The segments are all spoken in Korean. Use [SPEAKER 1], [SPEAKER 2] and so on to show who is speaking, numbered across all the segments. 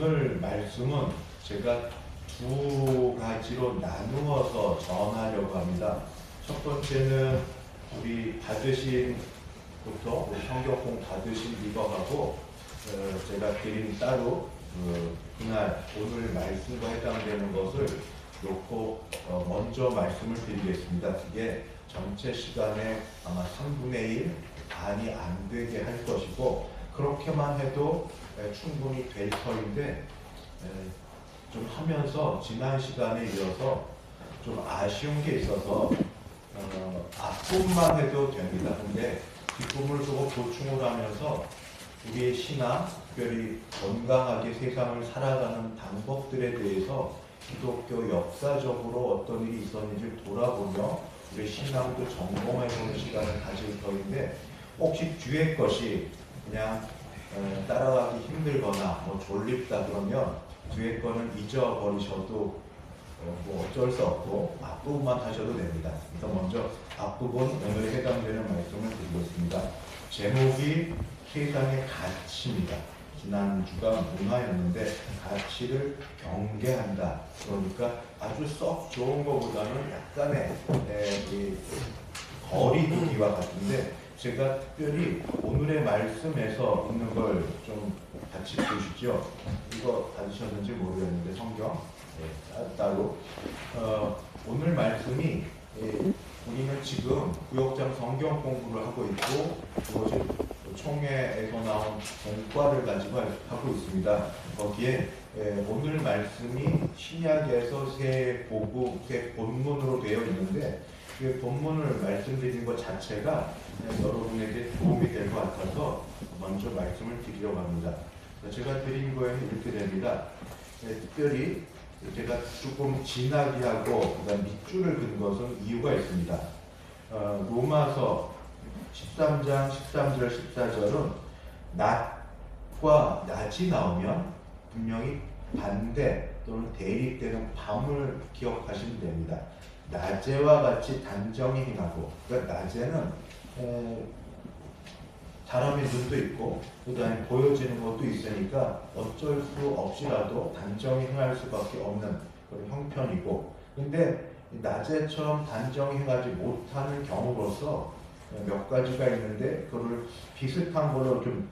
[SPEAKER 1] 오늘 말씀은 제가 두 가지로 나누어서 전하려고 합니다. 첫 번째는 우리 받으신 부터 성경공 받으신 이거하고 제가 드린 따로 그날 오늘 말씀과 해당되는 것을 놓고 먼저 말씀을 드리겠습니다. 그게 전체 시간에 아마 3분의 1 반이 안 되게 할 것이고 그렇게만 해도 충분히 될 터인데 좀 하면서 지난 시간에 이어서 좀 아쉬운 게 있어서 앞부분만 해도 됩니다. 근데 뒷부분을 조금 보충을 하면서 우리의 신앙, 특별히 건강하게 세상을 살아가는 방법들에 대해서 기독교 역사적으로 어떤 일이 있었는지 돌아보며 우리의 신앙도 점검해보는 시간을 가질 터인데 혹시 뒤에 것이 그냥 따라가기 힘들거나 졸립다 그러면 뒤에 거는 잊어버리셔도 뭐 어쩔 수 없고 앞부분만 하셔도 됩니다. 그래서 먼저 앞부분 오늘에 해당되는 말씀을 드리고 있습니다. 제목이 세상의 가치입니다. 지난주가 문화였는데 가치를 경계한다. 그러니까 아주 썩 좋은 것보다는 약간의 거리두기와 같은데 제가 특별히 오늘의 말씀에서 있는 걸 좀 같이 보시죠. 이거 받으셨는지 모르겠는데 성경 따로 오늘 말씀이 우리는 지금 구역장 성경 공부를 하고 있고 그것이 총회에서 나온 공과를 가지고 하고 있습니다. 거기에 오늘 말씀이 신약에서 새 복음, 새 본문으로 되어 있는데 그 본문을 말씀드리는 것 자체가 여러분에게 도움이 될 것 같아서 먼저 말씀을 드리려고 합니다. 제가 드린 거에는 이렇게 됩니다. 특별히 제가 조금 진하게 하고 그다음 밑줄을 긋은 것은 이유가 있습니다. 로마서 13장 13절 14절은 낮과 낮이 나오면 분명히 반대 또는 대립되는 밤을 기억하시면 됩니다. 낮에와 같이 단정히 행하고, 그러니까 낮에는 사람의 눈도 있고 그 다음에 보여지는 것도 있으니까 어쩔 수 없이라도 단정히 행할 수밖에 없는 그런 형편이고, 근데 낮에처럼 단정히 행하지 못하는 경우로서 몇 가지가 있는데 그걸 비슷한 걸로 좀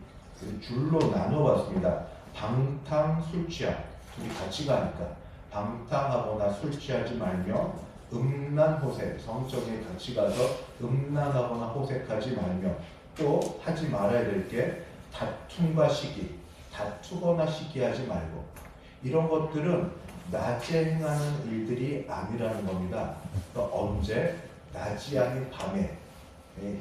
[SPEAKER 1] 줄로 나눠봤습니다. 방탕, 술 취함 둘이 같이 가니까 방탕하거나 술 취하지 말며 음란 호색, 성적인 같이 가서 음란하거나 호색하지 말며 또 하지 말아야 될 게 다툼과 시기, 다투거나 시기하지 말고 이런 것들은 낮에 행하는 일들이 아니라는 겁니다. 그러니까 언제? 낮이 아닌 밤에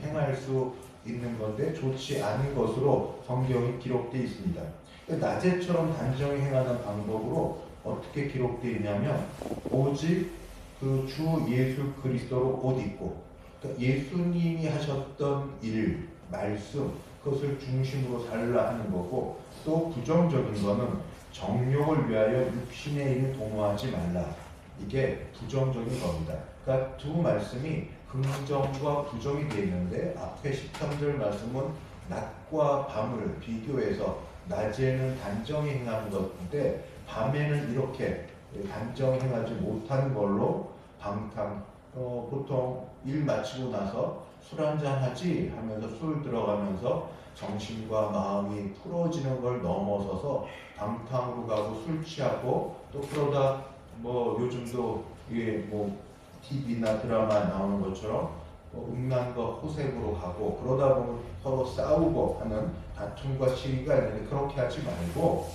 [SPEAKER 1] 행할 수 있는 건데 좋지 않은 것으로 성경이 기록되어 있습니다. 낮에처럼 단정히 행하는 방법으로 어떻게 기록되어 있냐면 오직 그 주 예수 그리스도로 옷 입고 그러니까 예수님이 하셨던 일, 말씀 그것을 중심으로 살라 하는 거고, 또 부정적인 거는 정욕을 위하여 육신의 일을 도모하지 말라. 이게 부정적인 겁니다. 그러니까 두 말씀이 긍정과 부정이 되어 있는데 앞에 13절 말씀은 낮과 밤을 비교해서 낮에는 단정히 행하는 것인데 밤에는 이렇게 단정히 행하지 못하는 걸로 방탕, 보통 일 마치고 나서 술 한잔 하지 하면서 술 들어가면서 정신과 마음이 풀어지는 걸 넘어서서 방탕으로 가고 술 취하고 또 그러다 뭐 요즘도 이게 뭐 TV나 드라마 나오는 것처럼 음란과 호색으로 가고 그러다 보면 서로 싸우고 하는 다툼과 시기가 있는데 그렇게 하지 말고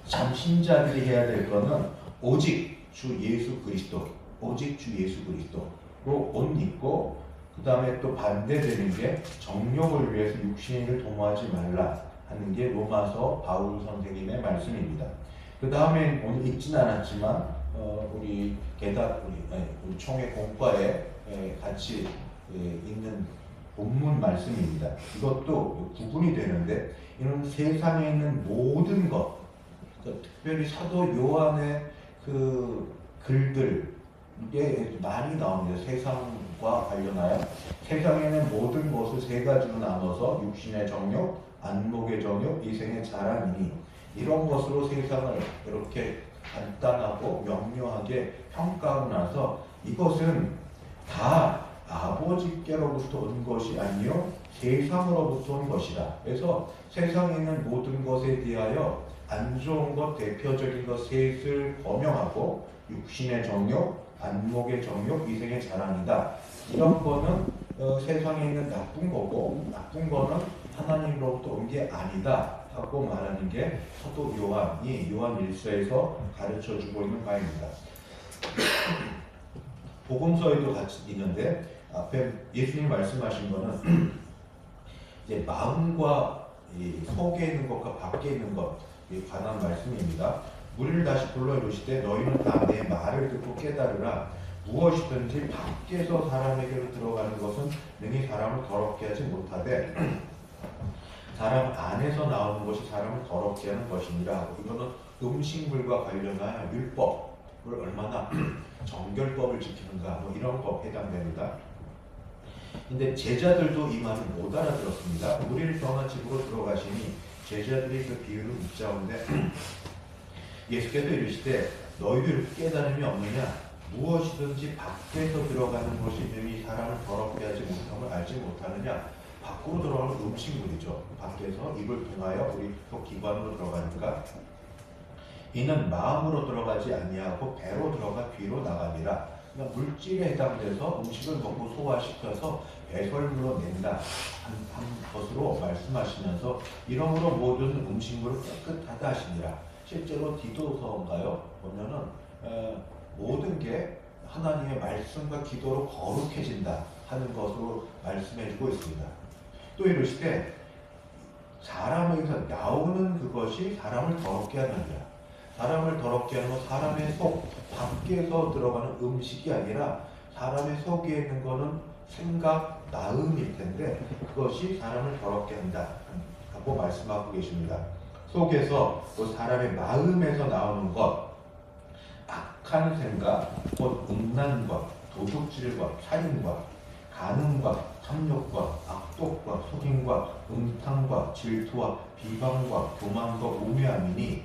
[SPEAKER 1] 참 신자들이 해야 될 거는 오직 주 예수 그리스도, 오직 주 예수 그리스도로 옷 입고 그 다음에 또 반대되는 게 정욕을 위해서 육신의 일을 도모하지 말라 하는 게 로마서 바울 선생님의 말씀입니다. 그 다음에 오늘 읽진 않았지만 우리 우리 총회 공과에 같이 있는 본문 말씀입니다. 이것도 구분이 되는데 이런 세상에 있는 모든 것, 특별히 사도 요한의 그 글들 이게 많이 나옵니다. 세상과 관련하여 세상에는 모든 것을 세 가지로 나눠서 육신의 정욕, 안목의 정욕, 이생의 자랑이니 이런 것으로 세상을 이렇게 간단하고 명료하게 평가하고 나서 이것은 다 아버지께로부터 온 것이 아니요 세상으로부터 온 것이다. 그래서 세상에 있는 모든 것에 대하여 안 좋은 것, 대표적인 것 셋을 범용하고 육신의 정욕, 안목의 정욕, 이생의 자랑이다. 이런 거는 세상에 있는 나쁜 거고 나쁜 거는 하나님으로부터 온 게 아니다 하고 말하는 게 사도 요한이 요한 1서에서 가르쳐주고 있는 바입니다. 복음서에도 같이 있는데 앞에 예수님 말씀하신 거는 이제 마음과 이 속에 있는 것과 밖에 있는 것에 관한 말씀입니다. 무리를 다시 불러 이르시되 너희는 다 내 말을 듣고 깨달으라. 무엇이든지 밖에서 사람에게로 들어가는 것은 능히 사람을 더럽게 하지 못하되 사람 안에서 나오는 것이 사람을 더럽게 하는 것이니라. 이거는 음식물과 관련하여 율법을 얼마나 정결법을 지키는가 뭐 이런 거 해당됩니다. 근데 제자들도 이 말을 못 알아들었습니다. 무리를 떠나 집으로 들어가시니 제자들이 그 비유를 묻자온데 예수께서 이르시되 너희들 깨달음이 없느냐? 무엇이든지 밖에서 들어가는 것이 능히 사람을 더럽게 하지 못함을 알지 못하느냐? 밖으로 들어가는 음식물이죠. 밖에서 입을 통하여 우리 속 기관으로 들어가니까 이는 마음으로 들어가지 아니하고 배로 들어가 귀로 나가니라. 그러니까 물질에 해당돼서 음식을 먹고 소화시켜서 배설물로 낸다 한 것으로 말씀하시면서 이러므로 모든 음식물을 깨끗하다 하시니라. 실제로 디도서인가요? 보면은 모든 게 하나님의 말씀과 기도로 거룩해진다 하는 것으로 말씀해주고 있습니다. 또 이르시되 사람에게서 나오는 그것이 사람을 더럽게 하느니라. 사람을 더럽게 하는 건 사람의 속 밖에서 들어가는 음식이 아니라 사람의 속에 있는 것은 생각, 마음일 텐데 그것이 사람을 더럽게 한다 하고 말씀하고 계십니다. 속에서 또 사람의 마음에서 나오는 것, 악한 생각, 곧 음란 것, 도둑질 것, 살인과 간음과 탐욕과 악독과 속임과 음탕과 질투와 비방과 교만과 우매함이니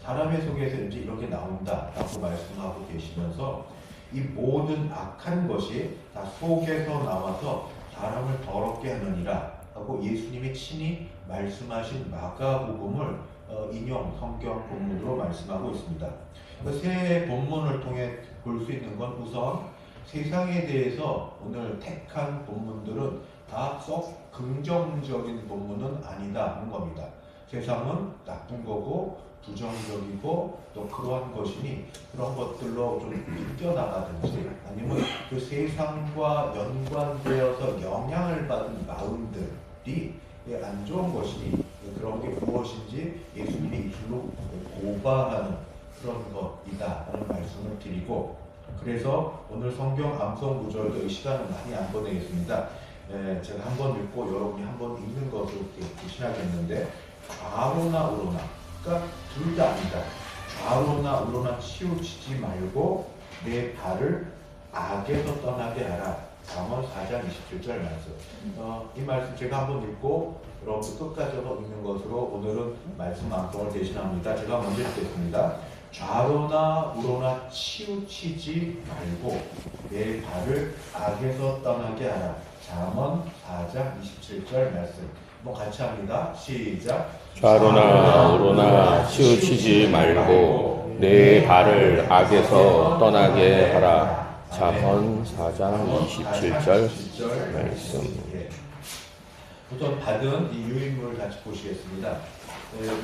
[SPEAKER 1] 사람의 속에서 이제 이렇게 나온다라고 말씀하고 계시면서 이 모든 악한 것이 다 속에서 나와서 사람을 더럽게 하느니라 하고 예수님이 친히 말씀하신 마가복음을 인용 성경 본문으로 말씀하고 있습니다. 세 본문을 통해 볼 수 있는 건 우선 세상에 대해서 오늘 택한 본문들은 다 썩 긍정적인 본문은 아니다 하는 겁니다. 세상은 나쁜 거고 부정적이고 또 그러한 것이니 그런 것들로 좀 뛰어나가든지 아니면 그 세상과 연관되어서 영향을 받은 마음들이 안 좋은 것이니 그런 게 무엇인지 예수님이 입술로 고발하는 그런 것이다 라는 말씀을 드리고 그래서 오늘 성경 암송 구절도 이 시간을 많이 안 보내겠습니다. 제가 한 번 읽고 여러분이 한 번 읽는 것으로 대신하겠는데 좌로나 우로나 그러니까 둘 다 아니다. 좌로나 우로나 치우치지 말고 내 발을 악에서 떠나게 하라. 잠언 4장 27절 말씀. 이 말씀 제가 한번 읽고 여러분 끝까지 읽는 것으로 오늘은 말씀 암송을 대신합니다. 제가 먼저 읽겠습니다. 좌로나 우로나 치우치지 말고 내 발을 악에서 떠나게 하라. 잠언 4장 27절 말씀. 같이 합니다. 시작.
[SPEAKER 2] 좌로나 우로나 치우치지 말고 내 발을 악에서 떠나게 하라. 잠언 4장 27절 말씀.
[SPEAKER 1] 우선 받은 이 유인물을 같이 보시겠습니다.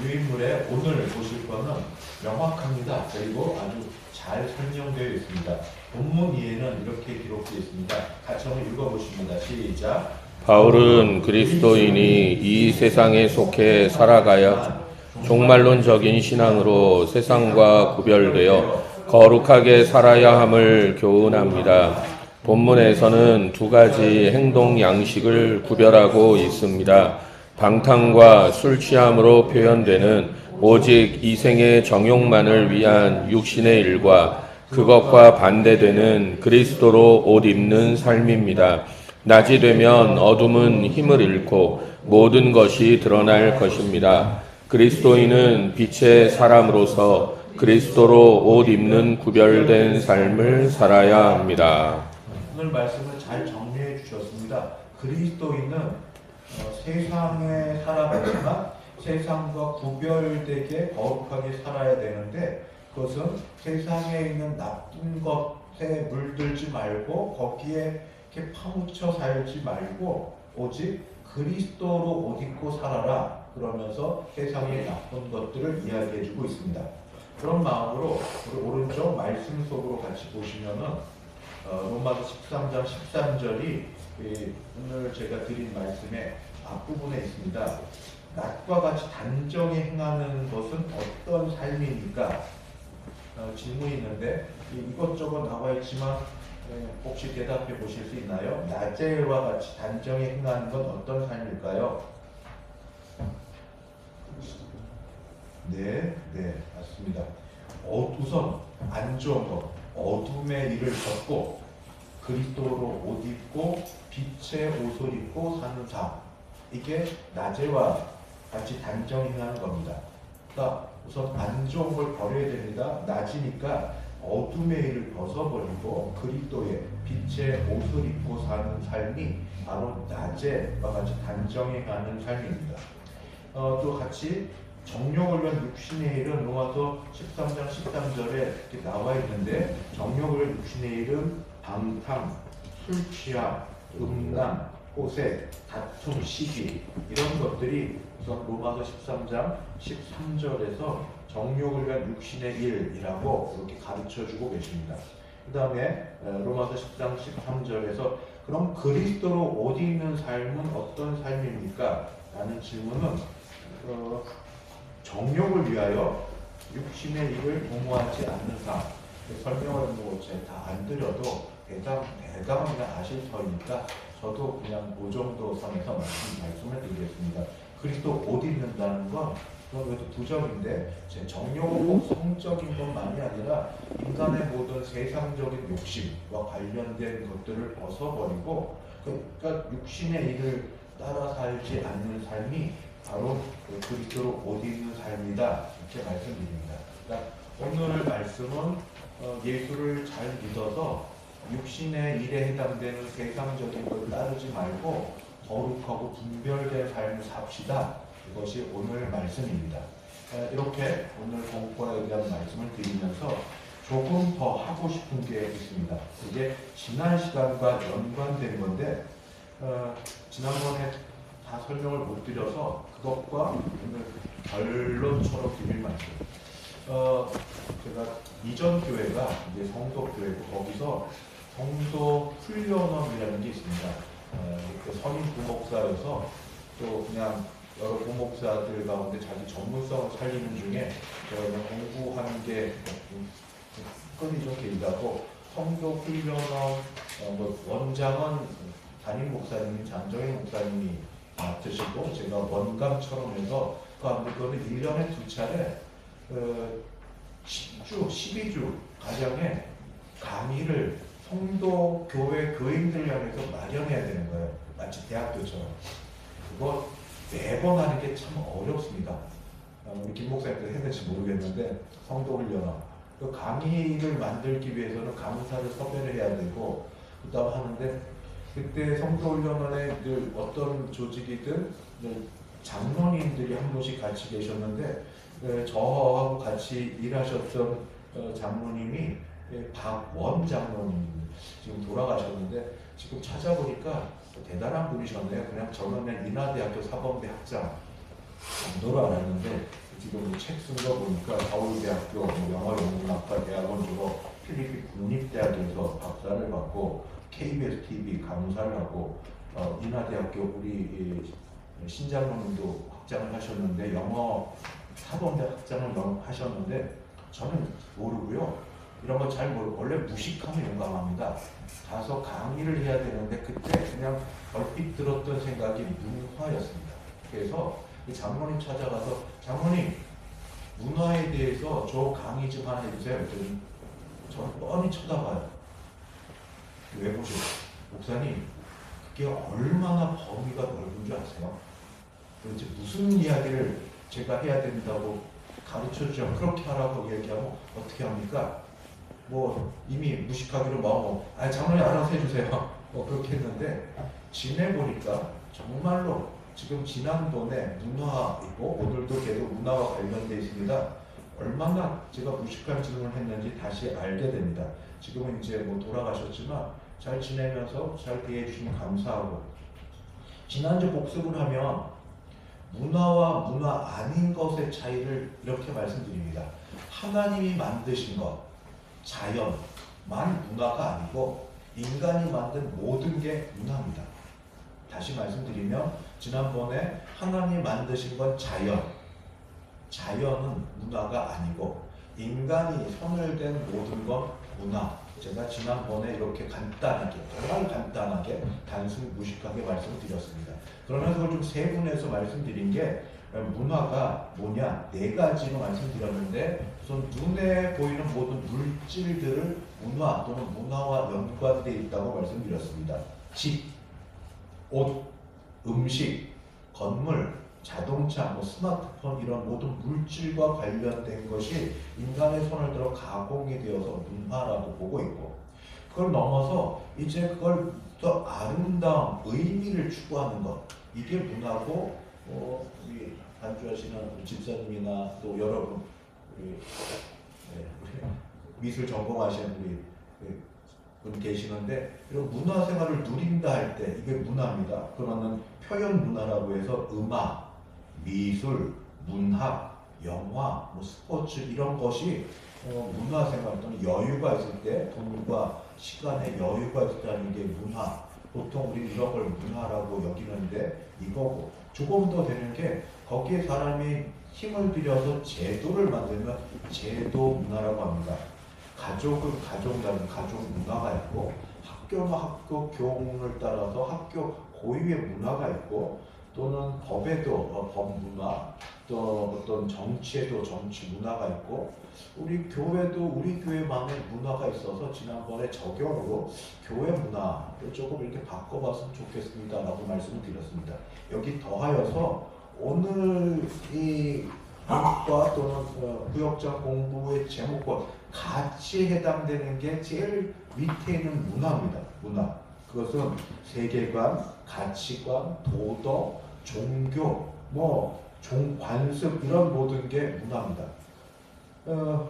[SPEAKER 1] 유인물에 오늘 보실 거는 명확합니다. 그리고 아주 잘 설명되어 있습니다. 본문 이해는 이렇게 기록되어 있습니다. 같이 한번 읽어보십니다. 시작.
[SPEAKER 2] 바울은 그리스도인이 이 세상에 속해 살아가야 종말론적인 신앙으로 세상과 구별되어 거룩하게 살아야 함을 교훈합니다. 본문에서는 두 가지 행동 양식을 구별하고 있습니다. 방탕과 술 취함으로 표현되는 오직 이생의 정욕만을 위한 육신의 일과 그것과 반대되는 그리스도로 옷 입는 삶입니다. 낮이 되면 어둠은 힘을 잃고 모든 것이 드러날 것입니다. 그리스도인은 빛의 사람으로서 그리스도로 옷 입는 구별된 삶을 살아야 합니다.
[SPEAKER 1] 오늘 말씀을 잘 정리해 주셨습니다. 그리스도인은 세상에 살아가지만 세상과 구별되게 거룩하게 살아야 되는데, 그것은 세상에 있는 나쁜 것에 물들지 말고 거기에 이렇게 파묻혀 살지 말고 오직 그리스도로 옷 입고 살아라, 그러면서 세상의 나쁜 것들을 이야기해 주고 있습니다. 그런 마음으로 우리 오른쪽 말씀 속으로 같이 보시면은 로마서 13장 13절이 오늘 제가 드린 말씀의 앞부분에 있습니다. 낮과 같이 단정히 행하는 것은 어떤 삶입니까? 질문이 있는데 이것저것 나와 있지만 혹시 대답해 보실 수 있나요? 낮에와 같이 단정히 행하는 건 어떤 삶일까요? 네, 맞습니다. 우선 안 좋은 것, 어둠의 일을 벗고 그리스도로 옷 입고 빛의 옷을 입고 사는 삶, 이게 낮에와 같이 단정히 행하는 겁니다. 그러니까 우선 안 좋은 걸 버려야 됩니다. 낮이니까 어둠의 일을 벗어버리고 그리스도의 빛의 옷을 입고 사는 삶이 바로 낮에와 같이 단정히 행하는 삶입니다. 또 같이 정욕을 위한 육신의 일은 로마서 13장 13절에 이렇게 나와 있는데, 정욕을 위한 육신의 일은 방탕, 술 취함, 음란, 호색, 다툼, 시기, 이런 것들이 우선 로마서 13장 13절에서 정욕을 위한 육신의 일이라고 이렇게 가르쳐주고 계십니다. 그 다음에 로마서 10장 13절에서 그럼 그리스도로 옷 입는 삶은 어떤 삶입니까? 라는 질문은 정욕을 위하여 육신의 일을 도모하지 않는 삶, 설명을 다 안 드려도 대강 그냥 아실 터이니까 저도 그냥 그 정도 선에서 말씀을 드리겠습니다. 그리스도 옷 입는다는 건 그것도 부정인데, 제 정욕은 꼭 성적인 것만이 아니라 인간의 모든 세상적인 욕심과 관련된 것들을 벗어버리고, 그러니까 육신의 일을 따라 살지 않는 삶이 바로 그리스도로 옷 입는 삶이다, 이렇게 말씀드립니다. 그러니까 오늘 말씀은 예수를 잘 믿어서 육신의 일에 해당되는 세상적인 걸 따르지 말고 거룩하고 분별된 삶을 삽시다, 이것이 오늘 말씀입니다. 이렇게 오늘 공부에 대한 말씀을 드리면서 조금 더 하고 싶은 게 있습니다. 이게 지난 시간과 연관된 건데, 지난번에 다 설명을 못 드려서 그것과 오늘 결론처럼 드릴 말씀. 제가 이전 교회가 이제 성도 교회고, 거기서 성도 훈련원이라는 게 있습니다. 선임 부목사여서 또 그냥 여러 부목사들 가운데 자기 전문성을 살리는 중에 제가 공부하는 게 끈이 좀 길다고, 성도 훈련원 원장은 담임 목사님이 장정희 목사님이 맡으시고, 제가 원감처럼 해서 그거는 1년에 2차례 10주, 12주 가량의 강의를 성도 교회 교인들 향해서 마련해야 되는 거예요. 마치 대학교처럼. 그거 매번 하는 게 참 어렵습니다. 우리 김 목사님도 했는지 모르겠는데, 성도 훈련원. 그 강의를 만들기 위해서는 강사를 섭외를 해야 되고, 그 다음 하는데, 그때 성도 훈련원에 어떤 조직이든 장로님들이 한 분씩 같이 계셨는데, 저하고 같이 일하셨던 장로님이 박원 장로님, 지금 돌아가셨는데, 지금 찾아보니까 대단한 분이셨네요. 그냥 저는 그냥 인하대학교 사범대 학장 정도로 알았는데, 지금 책 쓴 거 보니까 서울대학교 영어연구학과 대학원 졸업, 필리핀 국립대학에서 박사를 받고 KBS TV 강사를 하고, 인하대학교 우리 신장로님도 확장을 하셨는데, 영어 사범대 확장을 하셨는데, 저는 모르고요. 이런 거 잘 모르고 원래 무식하면 용감합니다. 가서 강의를 해야 되는데 그때 그냥 얼핏 들었던 생각이 문화였습니다. 그래서 이 장모님 찾아가서, 장모님 문화에 대해서 저 강의 좀 하나 해주세요. 그랬더니 저는 뻔히 쳐다봐요. 왜 보세요? 목사님, 그게 얼마나 범위가 넓은 줄 아세요? 도대체 무슨 이야기를 제가 해야 된다고 가르쳐주죠. 그렇게 하라고 얘기하면 어떻게 합니까? 뭐 이미 무식하기로 마음 장로님 알아서 해주세요. 뭐 그렇게 했는데 지내보니까 정말로 지금 지난번에 문화이고 오늘도 계속 문화와 관련돼 있습니다. 얼마나 제가 무식한 질문을 했는지 다시 알게 됩니다. 지금은 이제 뭐 돌아가셨지만 잘 지내면서 잘 대해 주시면 감사하고, 지난주 복습을 하면 문화와 문화 아닌 것의 차이를 이렇게 말씀드립니다. 하나님이 만드신 것, 자연만 문화가 아니고 인간이 만든 모든 게 문화입니다. 다시 말씀드리면 지난번에 하나님이 만드신 건 자연은 문화가 아니고 인간이 손을 댄 모든 건 문화. 제가 지난번에 이렇게 간단하게, 정말 간단하게, 단순 무식하게 말씀을 드렸습니다. 그러면서 그걸 좀 세분해서 말씀드린 게 문화가 뭐냐, 네 가지로 말씀드렸는데, 우선 눈에 보이는 모든 물질들을 문화 또는 문화와 연관되어 있다고 말씀드렸습니다. 집, 옷, 음식, 건물, 자동차, 뭐 스마트폰, 이런 모든 물질과 관련된 것이 인간의 손을 들어 가공이 되어서 문화라고 보고 있고, 그걸 넘어서 이제 그걸 더 아름다운 의미를 추구하는 것, 이게 문화고, 우리 반주하시는 우리 집사님이나 또 여러분, 우리 미술 전공하시는 우리 분 계시는데, 이런 문화 생활을 누린다 할 때 이게 문화입니다. 그러면 표현 문화라고 해서 음악, 미술, 문학, 영화, 뭐 스포츠, 이런 것이 문화 생활 또는 여유가 있을 때, 돈과 시간의 여유가 있을 때 하는 게 문화. 보통 우리 이런 걸 문화라고 여기는데, 이거고 조금 더 되는 게, 거기에 사람이 힘을 들여서 제도를 만들면 제도 문화라고 합니다. 가족은 가족이라는 가족 문화가 있고, 학교는 학교 교훈을 따라서 학교 고유의 문화가 있고, 또는 법에도 법 문화, 또 어떤 정치에도 정치 문화가 있고, 우리 교회도 우리 교회만의 문화가 있어서 지난번에 적용으로 교회 문화를 조금 이렇게 바꿔봤으면 좋겠습니다 라고 말씀을 드렸습니다. 여기 더하여서 오늘 이 문과 또는 구역장 공부의 제목과 같이 해당되는 게 제일 밑에 있는 문화입니다. 문화. 그것은 세계관, 가치관, 도덕, 종교, 관습, 이런 모든 게 문화입니다.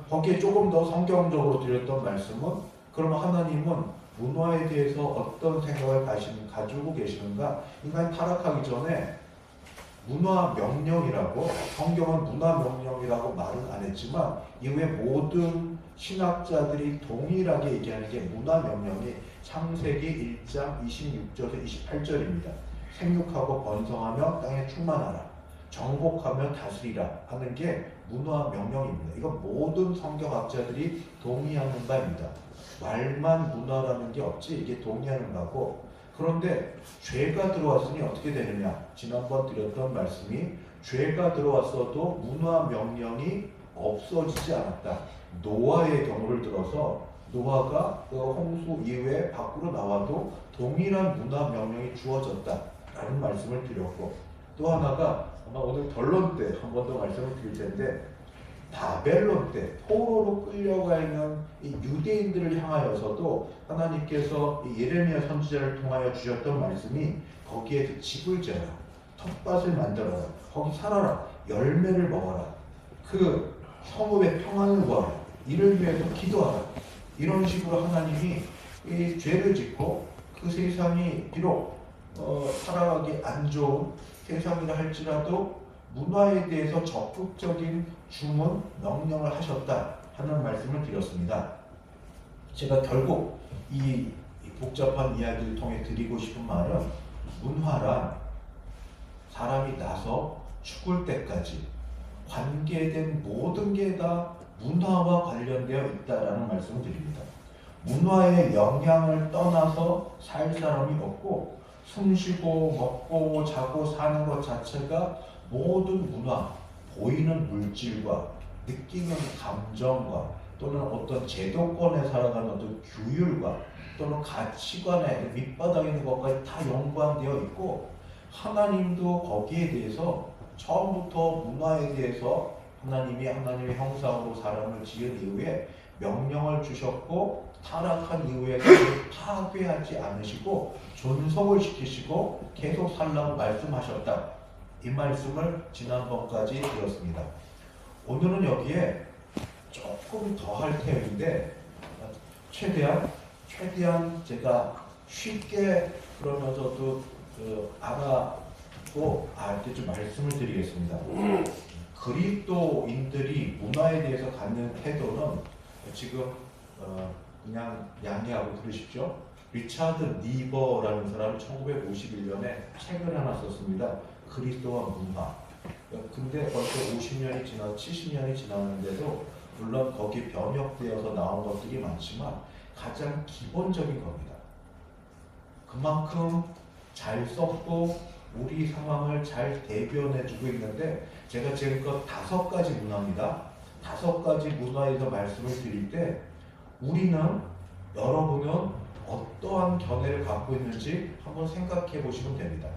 [SPEAKER 1] 거기에 조금 더 성경적으로 드렸던 말씀은, 그러면 하나님은 문화에 대해서 어떤 생각을 가지고 계시는가? 인간이 타락하기 전에 문화 명령이라고, 성경은 문화 명령이라고 말은 안 했지만 이후에 모든 신학자들이 동일하게 얘기하는 게 문화 명령이 창세기 1장 26절에서 28절입니다. 생육하고 번성하며 땅에 충만하라, 정복하며 다스리라 하는 게 문화 명령입니다. 이건 모든 성경학자들이 동의하는 바입니다. 말만 문화라는 게 없지, 이게 동의하는 바고. 그런데 죄가 들어왔으니 어떻게 되느냐? 지난번 드렸던 말씀이, 죄가 들어왔어도 문화 명령이 없어지지 않았다. 노아의 경우를 들어서 노아가 그 홍수 이후에 밖으로 나와도 동일한 문화 명령이 주어졌다라는 말씀을 드렸고, 또 하나가 아마 오늘 결론 때 한 번 더 말씀을 드릴 텐데, 바벨론 때 포로로 끌려가 있는 이 유대인들을 향하여서도 하나님께서 이 예레미야 선지자를 통하여 주셨던 말씀이, 거기에 집을 지어라, 텃밭을 만들어라, 거기 살아라, 열매를 먹어라, 그 성읍의 평안을 구하라, 이를 위해서 기도하라. 이런 식으로 하나님이 이 죄를 짓고 그 세상이 비록 살아가기 안 좋은 세상이라 할지라도 문화에 대해서 적극적인 주문, 명령을 하셨다 하는 말씀을 드렸습니다. 제가 결국 이 복잡한 이야기를 통해 드리고 싶은 말은, 문화란 사람이 나서 죽을 때까지 관계된 모든 게 다 문화와 관련되어 있다라는 말씀을 드립니다. 문화의 영향을 떠나서 살 사람이 없고, 숨쉬고 먹고 자고 사는 것 자체가 모든 문화, 보이는 물질과 느끼는 감정과 또는 어떤 제도권에 살아가는 어떤 규율과 또는 가치관의 밑바닥에 있는 것까지 다 연관되어 있고, 하나님도 거기에 대해서 처음부터 문화에 대해서 하나님의 형상으로 사람을 지은 이후에 명령을 주셨고 타락한 이후에 그를 파괴하지 않으시고 존속을 시키시고 계속 살라고 말씀하셨다. 이 말씀을 지난번까지 드렸습니다. 오늘은 여기에 조금 더 할 테인데 최대한 제가 쉽게 그러면서도 알아고 알 때 좀 말씀을 드리겠습니다. 그리스도인들이 문화에 대해서 갖는 태도는 지금 그냥 양해하고 들으십시오. 리차드 니버라는 사람이 1951년에 책을 하나 썼습니다. 그리스도와 문화. 근데 벌써 50년이 지나 70년이 지났는데도 물론 거기 번역되어서 나온 것들이 많지만 가장 기본적인 겁니다. 그만큼 잘 썼고 우리 상황을 잘 대변해주고 있는데 제가 지금껏 5가지 문화입니다. 5가지 문화에서 말씀을 드릴 때 우리는 여러분은 어떠한 견해를 갖고 있는지 한번 생각해 보시면 됩니다.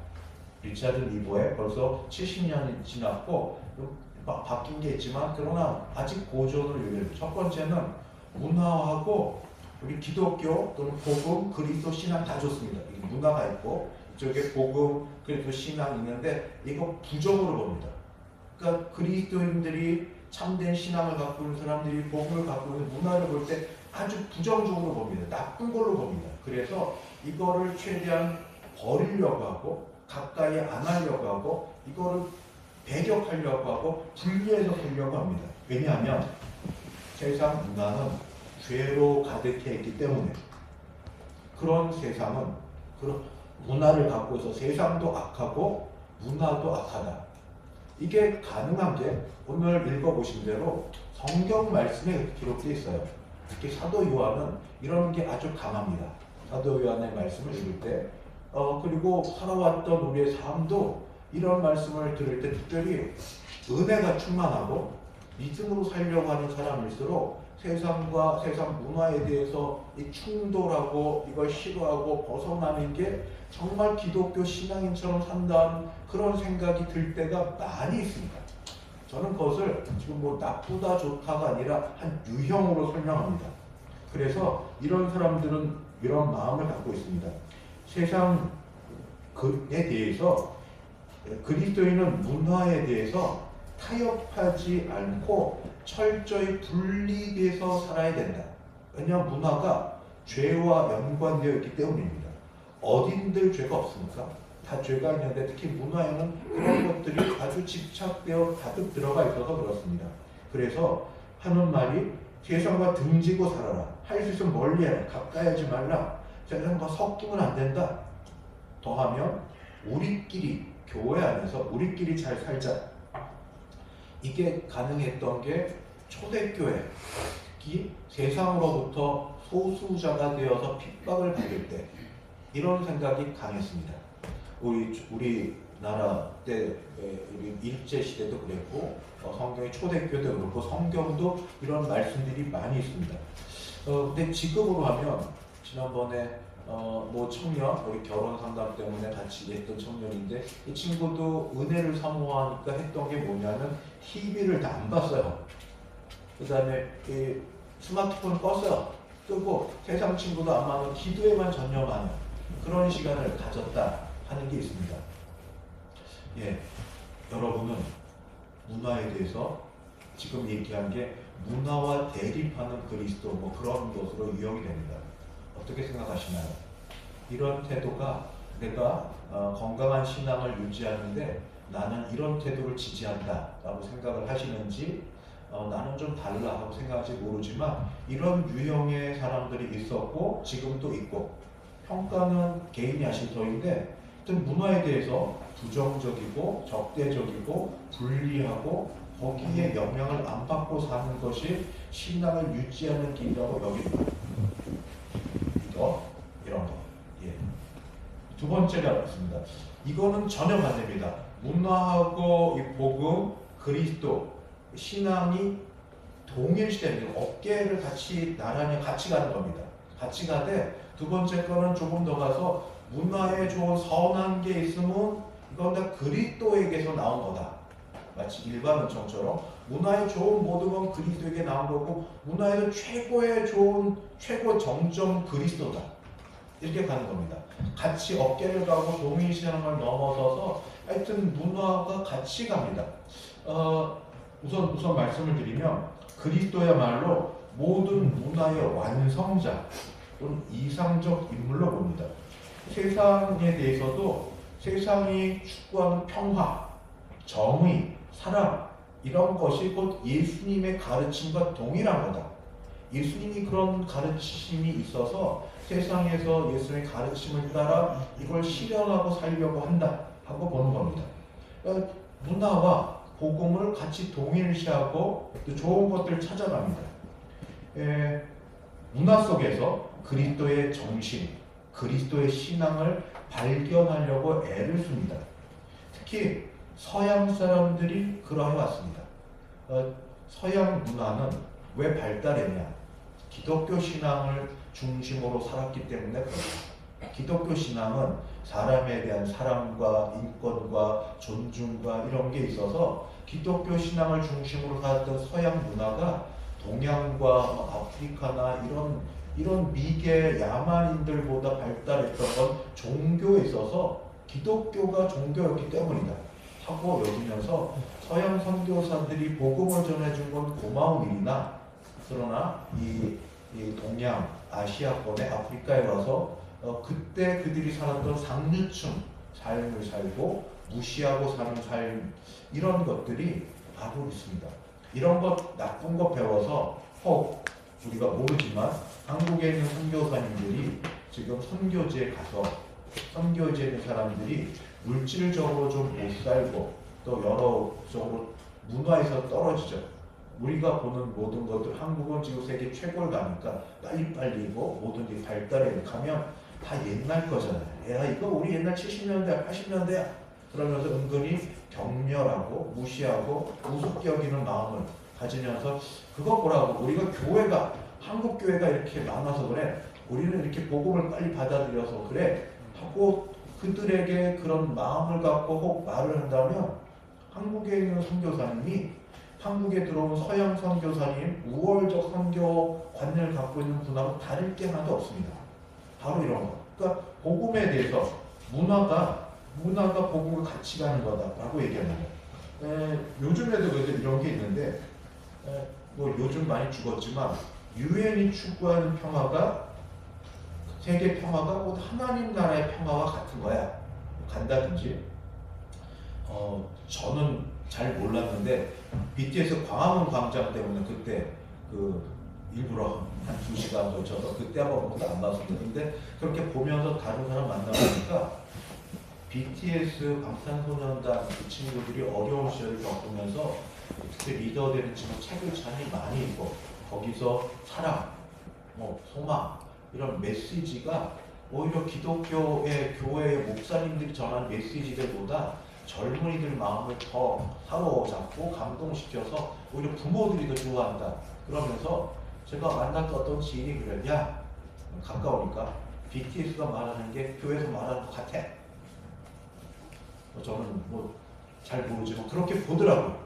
[SPEAKER 1] 리차드 니버에 벌써 70년이 지났고 바뀐 게 있지만 그러나 아직 고전을 유지해요. 첫 번째는 문화하고 우리 기독교 또는 복음, 그리스도 신앙 다 좋습니다. 문화가 있고 이쪽에 복음, 그리스도 신앙이 있는데 이거 부정으로 봅니다. 그러니까 그리스도인들이 참된 신앙을 갖고 있는 사람들이 복음을 갖고 있는 문화를 볼 때 아주 부정적으로 봅니다. 나쁜 걸로 봅니다. 그래서 이거를 최대한 버리려고 하고 가까이 안 하려고 하고 이거를 배격하려고 하고 분리해서 보려고 합니다. 왜냐하면 세상 문화는 죄로 가득해 있기 때문에 그런 세상은 그런 문화를 갖고 있어 세상도 악하고 문화도 악하다. 이게 가능한 게 오늘 읽어보신 대로 성경 말씀에 기록되어 있어요. 특히 사도 요한은 이런 게 아주 강합니다. 사도 요한의 말씀을 읽을 때 그리고 살아왔던 우리의 삶도 이런 말씀을 들을 때 특별히 은혜가 충만하고 믿음으로 살려고 하는 사람일수록 세상과 세상 문화에 대해서 이 충돌하고 이걸 싫어하고 벗어나는 게 정말 기독교 신앙인처럼 산다는 그런 생각이 들 때가 많이 있습니다. 저는 그것을 지금 뭐 나쁘다 좋다가 아니라 한 유형으로 설명합니다. 그래서 이런 사람들은 이런 마음을 갖고 있습니다. 세상에 대해서 그리스도인은 문화에 대해서 타협하지 않고 철저히 분리돼서 살아야 된다. 왜냐하면 문화가 죄와 연관되어 있기 때문입니다. 어딘들 죄가 없습니까? 다 죄가 있는데 특히 문화에는 그런 것들이 아주 집착되어 가득 들어가 있어서 그렇습니다. 그래서 하는 말이 세상과 등지고 살아라. 할 수 있으면 멀리해라. 가까이 하지 말라. 세상과 섞이면 안 된다. 더하면 우리끼리 교회 안에서 우리끼리 잘 살자. 이게 가능했던 게 초대교회이 세상으로부터 소수자가 되어서 핍박을 받을 때 이런 생각이 강했습니다. 우리나라 때 우리 일제 시대도 그랬고 성경의 초대교회도 그렇고 성경도 이런 말씀들이 많이 있습니다. 근데 지금으로 하면 지난번에 뭐 청년 우리 결혼 상담 때문에 같이 했던 청년인데 이 친구도 은혜를 사모하니까 했던 게 뭐냐면 TV를 다 안 봤어요. 그 다음에 스마트폰을 껐어요. 끄고 세상 친구도 안 만나고 기도에만 전념하는 그런 시간을 가졌다 하는 게 있습니다. 예, 여러분은 문화에 대해서 지금 얘기한 게 문화와 대립하는 그리스도 뭐 그런 것으로 유형이 됩니다. 어떻게 생각하시나요? 이런 태도가 내가 건강한 신앙을 유지하는데 나는 이런 태도를 지지한다 라고 생각을 하시는지 나는 좀 달라 하고 생각할지 모르지만 이런 유형의 사람들이 있었고 지금도 있고 평가는 개인이 하실 터인데 문화에 대해서 부정적이고 적대적이고 불리하고 거기에 영향을 안 받고 사는 것이 신앙을 유지하는 길이라고 여깁니다. 이런 거. 예. 두 번째가 있습니다. 이거는 전혀 반대입니다. 문화하고 이 복음, 그리스도, 신앙이 동일시되는 어깨를 같이 나란히 같이 가는 겁니다. 같이 가되 두 번째 거는 조금 더 가서 문화에 좋은 선한 게 있으면 이건 다 그리스도에게서 나온 거다. 마치 일반 은총처럼 문화의 좋은 모든 건 그리스도에게 나온 거고 문화에서 최고의 좋은 최고 정점 그리스도다. 이렇게 가는 겁니다. 같이 어깨를 가고 동일신앙을 넘어서서 하여튼 문화가 같이 갑니다. 우선 말씀을 드리면 그리스도야말로 모든 문화의 완성자 또는 이상적 인물로 봅니다. 세상에 대해서도 세상이 추구하는 평화, 정의, 사랑 이런 것이 곧 예수님의 가르침과 동일한 거다. 예수님이 그런 가르침이 있어서 세상에서 예수님의 가르침을 따라 이걸 실현하고 살려고 한다 하고 보는 겁니다. 그러니까 문화와 복음을 같이 동일시하고 또 좋은 것들을 찾아갑니다. 문화 속에서 그리스도의 정신, 그리스도의 신앙을 발견하려고 애를 씁니다. 특히 서양 사람들이 그러해 왔습니다. 서양 문화는 왜 발달했냐? 기독교 신앙을 중심으로 살았기 때문에 그렇다. 기독교 신앙은 사람에 대한 사랑과 인권과 존중과 이런 게 있어서 기독교 신앙을 중심으로 살았던 서양 문화가 동양과 아프리카나 이런 미개 야만인들보다 발달했던 건 종교에 있어서 기독교가 종교였기 때문이다 하고 여기면서 서양 선교사들이 복음을 전해준 건 고마운 일이나 그러나 이 동양 아시아권의 아프리카에 와서 그때 그들이 살았던 상류층 삶을 살고 무시하고 사는 삶 이런 것들이 바로 있습니다. 이런 것 나쁜 거 배워서 혹 우리가 모르지만 한국에 있는 선교사님들이 지금 선교지에 가서 선교지에 있는 사람들이 물질적으로 좀 못 살고 또 여러 쪽으로 문화에서 떨어지죠. 우리가 보는 모든 것들 한국은 지금 세계 최고를 가니까 빨리빨리고 모든 게 발달해 가면 다 옛날 거잖아요. 야 이거 우리 옛날 70년대 80년대야. 그러면서 은근히 경멸하고 무시하고 우습게 여기는 마음을 가지면서 그거 보라고 우리가 교회가 한국 교회가 이렇게 많아서 그래 우리는 이렇게 복음을 빨리 받아들여서 그래 하고 그들에게 그런 마음을 갖고 혹 말을 한다면 한국에 있는 선교사님이 한국에 들어온 서양 선교사님 우월적 선교관을 갖고 있는 분하고 다를 게 하나도 없습니다. 바로 이런 거. 그러니까 복음에 대해서 문화가 복음을 같이 가는 거다라고 얘기합니다. 요즘에도 그래서 이런 게 있는데 뭐 요즘 많이 죽었지만 유엔이 추구하는 평화가 세계 평화가 곧 하나님 나라의 평화와 같은 거야. 간다든지 저는 잘 몰랐는데 BTS 광화문 광장 때문에 그때 일부러 한 2시간 걸쳐서 그때 한번 보다 안 봤습니다. 근데 그렇게 보면서 다른 사람 만나보니까 BTS 방탄소년단 그 친구들이 어려운 시절을 겪으면서 그때 리더 되는 친구 책을 참 많이 읽고 거기서 사랑, 소망 이런 메시지가 오히려 기독교의 교회의 목사님들이 전하는 메시지들보다 젊은이들 마음을 더 사로잡고 감동시켜서 오히려 부모들이 더 좋아한다. 그러면서 제가 만났던 어떤 지인이 그래, 야 가까우니까 BTS가 말하는 게 교회에서 말하는 것 같아. 저는 잘 모르지만 그렇게 보더라고요.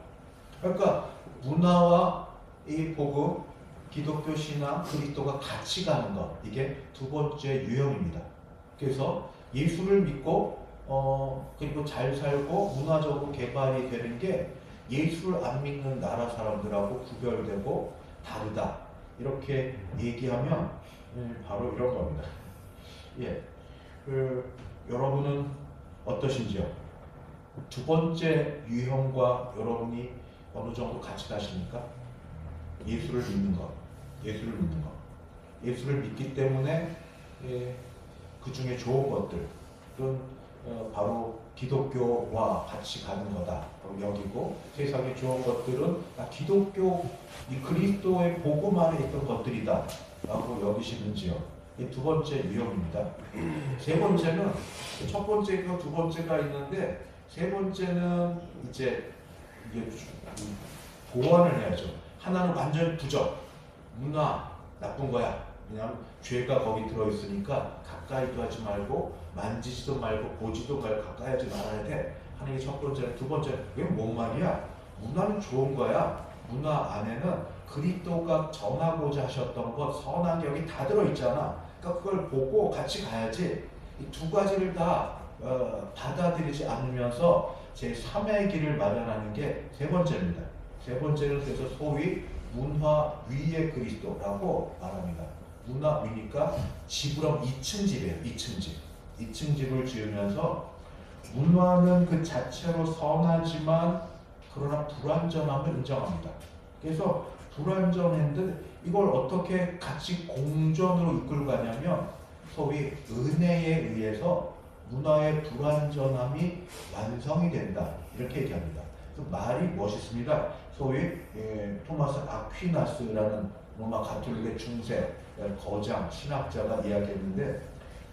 [SPEAKER 1] 그러니까 문화와 이 복음, 기독교 신앙, 그리스도가 같이 가는 것 이게 두 번째 유형입니다. 그래서 예수를 믿고 그리고 잘 살고 문화적으로 개발이 되는 게 예수를 안 믿는 나라 사람들하고 구별되고 다르다 이렇게 얘기하면 바로 이런 겁니다. 예, 여러분은 어떠신지요? 두 번째 유형과 여러분이 어느 정도 같이 가십니까? 예수를 믿는 것, 예수를 믿는 것, 예수를 믿기 때문에 그 중에 좋은 것들은 바로 기독교와 같이 가는 거다 여기고 세상에 좋은 것들은 기독교 이 그리스도의 복음 안에 있던 것들이다 라고 여기시는지요? 이 두 번째 유형입니다. 세 번째는 첫 번째가 두 번째가 있는데 세 번째는 이제 이게 보완을 해야죠. 하나는 완전 부정, 문화 나쁜 거야. 왜냐하면 죄가 거기 들어있으니까 가까이도 하지 말고 만지지도 말고 보지도 말고 가까이 하지 말아야 돼 하는 게 첫 번째. 두 번째, 그게 뭔 말이야? 문화는 좋은 거야. 문화 안에는 그리스도가 전하고자 하셨던 것, 선한 격이 다 들어있잖아. 그러니까 그걸 보고 같이 가야지. 이 두 가지를 다 받아들이지 않으면서 제3의 길을 마련하는 게 세 번째입니다. 세 번째는 그래서 소위 문화 위의 그리스도라고 말합니다. 문화 위니까 집으로 2층 집이에요. 2층 집. 2층 집을 지으면서 문화는 그 자체로 선하지만 그러나 불완전함을 인정합니다. 그래서 불완전한데 이걸 어떻게 같이 공존으로 이끌고 가냐면 소위 은혜에 의해서 문화의 불완전함이 완성이 된다. 이렇게 얘기합니다. 그 말이 멋있습니다. 소위 토마스 아퀴나스라는 로마 가톨릭의 중세 거장 신학자가 이야기했는데